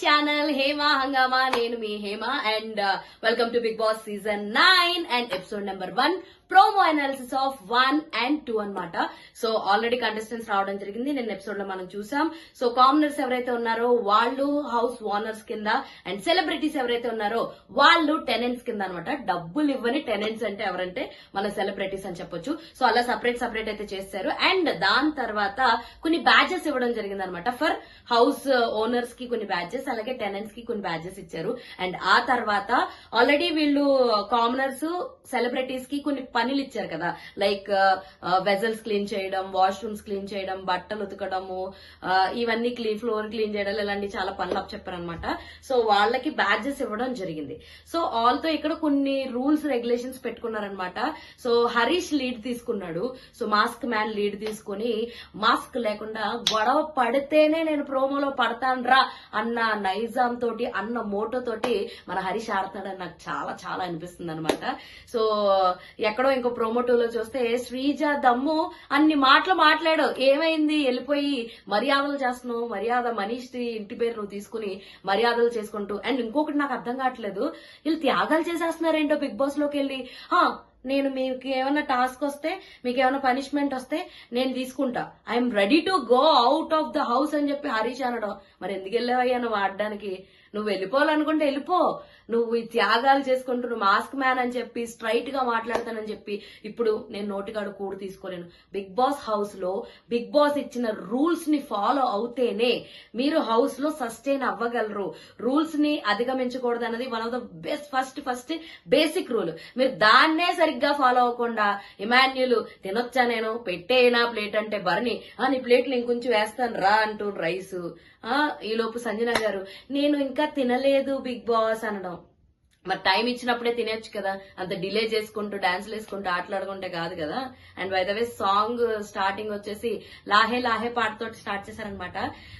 Channel Hema Hungama. నేను మీ Hema and welcome to Bigg Boss season 9 and episode number 1 promo analysis of 1 and 2 అన్నమాట. So already contestants రావడం జరిగింది. నిన్న ఎపిసోడ్ లో మనం చూసాం. సో కామనర్స్ ఎవరైతే ఉన్నారో వాళ్ళు హౌస్ ఓనర్స్ కింద అండ్ సెలబ్రిటీస్ ఎవరైతే ఉన్నారో వాళ్ళు టెనెంట్స్ కింద అనమాట. డబ్బులు ఇవ్వని టెనెంట్స్ అంటే ఎవరంటే మన సెలబ్రిటీస్ అని చెప్పొచ్చు. సో అలా సపరేట్ అయితే చేశారు. అండ్ దాని తర్వాత కొన్ని బ్యాచెస్ ఇవ్వడం జరిగింది అనమాట. ఫర్ హౌస్ ఓనర్స్ కి కొన్ని బ్యాచెస్, అలాగే టెనెంట్స్ కి కొన్ని బ్యాచెస్ ఇచ్చారు. అండ్ ఆ తర్వాత ఆల్రెడీ వీళ్ళు కామనర్స్ సెలబ్రిటీస్ కి కొన్ని పనులు ఇచ్చారు కదా, లైక్ వెజల్స్ క్లీన్ చేయడం, వాష్రూమ్స్ క్లీన్ చేయడం, బట్టలు ఉతకడము, ఇవన్నీ ఫ్లోర్ క్లీన్ చేయడం, ఇలాంటి చాలా పనులు అప్ చెప్పారనమాట. సో వాళ్ళకి బ్యాడ్జెస్ ఇవ్వడం జరిగింది. సో ఆల్తో ఇక్కడ కొన్ని రూల్స్ రెగ్యులేషన్స్ పెట్టుకున్నారనమాట. సో హరీష్ లీడ్ తీసుకున్నాడు. సో మాస్క్ మ్యాన్ లీడ్ తీసుకుని మాస్క్ లేకుండా గొడవ పడితేనే నేను ప్రోమోలో పడతాన్రా అన్న నైజాం తోటి, అన్న మోటో తోటి మన హరీష్ ఆడుతాడని నాకు చాలా చాలా అనిపిస్తుంది అనమాట. సో ఎక్కడో ఇంకో ప్రోమో 2లో చూస్తే శ్రీజ దమ్ము అన్ని మాటలు మాట్లాడు, ఏమైంది వెళ్ళిపోయి మర్యాదలు చేస్తున్నావు, మర్యాద మనీష్ ఇంటి పేరు నువ్వు తీసుకుని మర్యాదలు చేసుకుంటూ. అండ్ ఇంకొకటి నాకు అర్థం కావట్లేదు, వీళ్ళు త్యాగాలు చేసేస్తున్నారేంటో బిగ్ బాస్ లోకి వెళ్ళి. నేను మీకు ఏమైనా టాస్క్ వస్తే, మీకు ఏమైనా పనిష్మెంట్ వస్తే నేను తీసుకుంటా, I'm ready to go out of the house అని చెప్పి హరీష్ అనడం. మరి ఎందుకు వెళ్ళావయ్యా నువ్వు ఆడడానికి? నువ్వు వెళ్ళిపోవాలనుకుంటే వెళ్ళిపో. నువ్వు ఈ త్యాగాలు చేసుకుంటూ నువ్వు మాస్క్ మ్యాన్ అని చెప్పి స్ట్రైట్ గా మాట్లాడతానని చెప్పి ఇప్పుడు నేను నోటికాడు కూడు తీసుకోలేను. బిగ్ బాస్ హౌస్ లో బిగ్ బాస్ ఇచ్చిన రూల్స్ ని ఫాలో అవుతేనే మీరు హౌస్ లో సస్టైన్ అవ్వగలరు. రూల్స్ ని అధిగమించకూడదు అన్నది one of the first basic rule. మీరు దాన్నే సరిగ్గా ఫాలో అవ్వకుండా ఇమాన్యుల్ తినొచ్చా నేను పెట్టేనా ప్లేట్ అంటే భరణి నీ ప్లేట్లు ఇంకొంచెం వేస్తాను రా అంటూ రైస్. ఈలోపు సంజన గారు నేను ఇంకా తినలేదు బిగ్ బాస్ అనడం. మరి టైం ఇచ్చినప్పుడే తినేచ్చు కదా, అంత డిలే చేసుకుంటూ డాన్స్లు వేసుకుంటూ ఆటలాడుకుంటే కాదు కదా. And by the way song starting వచ్చేసి లాహే లాహే పాటతో స్టార్ట్ చేశారనమాట.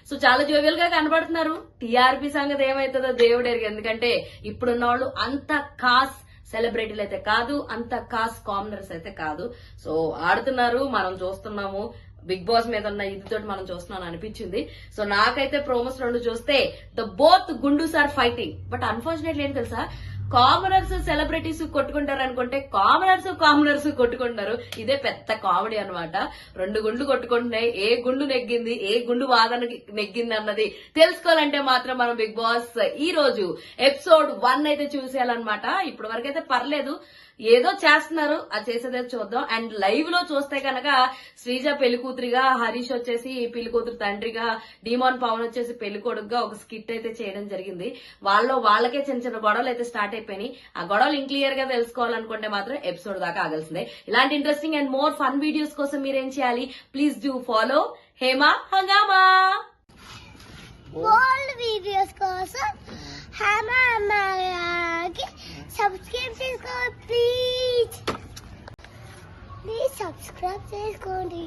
సో చాలా జోవియల్ గా కనబడుతున్నారు. టీఆర్పీ సంగతి ఏమైతుందో దేవుడు ఎరుగు. ఎందుకంటే ఇప్పుడున్న వాళ్ళు అంత కాస్ సెలబ్రిటీలు అయితే కాదు, అంత కాస్ కామనర్స్ అయితే కాదు. సో ఆడుతున్నారు, మనం చూస్తున్నాము. బిగ్ బాస్ మీద ఉన్న ఇదితోటి మనం చూస్తున్నాం అనిపించింది. సో నాకైతే ప్రోమోస్ 2 చూస్తే ద బోత్ గుండూస్ ఆర్ ఫైటింగ్. బట్ అన్ఫార్చునేట్లీ ఏం తెలుసా, కామనర్స్ సెలబ్రిటీస్ కొట్టుకుంటారు అనుకుంటే కామనర్స్ కొట్టుకుంటారు. ఇదే పెద్ద కామెడీ అనమాట. 2 గుండ్లు కొట్టుకుంటున్నాయి. ఏ గుండు నెగ్గింది, ఏ గుండు వాదన నెగ్గింది అన్నది తెలుసుకోవాలంటే మాత్రం మనం బిగ్ బాస్ ఈ రోజు ఎపిసోడ్ 1 అయితే చూసేయాలన్నమాట. ఇప్పటి వరకు అయితే పర్లేదు, ఏదో చేస్తున్నారు, అది చేసేదే చూద్దాం. అండ్ లైవ్ లో చూస్తే కనుక శ్రీజ పెళ్లి కూతురిగా, హరీష్ వచ్చేసి పెళ్లి కూతురు తండ్రిగా, డీమాన్ పవన్ వచ్చేసి పెళ్లి కొడుకుగా ఒక స్కిట్ అయితే చేయడం జరిగింది. వాళ్ళకే చిన్న గొడవలు అయితే స్టార్ట్ అయిపోయినాయి. ఆ గొడవలు ఇంక్లియర్ గా తెలుసుకోవాలనుకుంటే మాత్రం ఎపిసోడ్ దాకా ఆగాల్సిందే. ఇలాంటి interesting and more fun videos కోసం మీరేం చేయాలి, ప్లీజ్ డూ ఫాలో హేమా హంగామా. వీడియోస్ కోసం హేమా హంగామాకి సబ్స్క్రైబ్ చేసుకోండి ప్లీజ్ సబ్స్క్రైబ్ చేసుకోండి.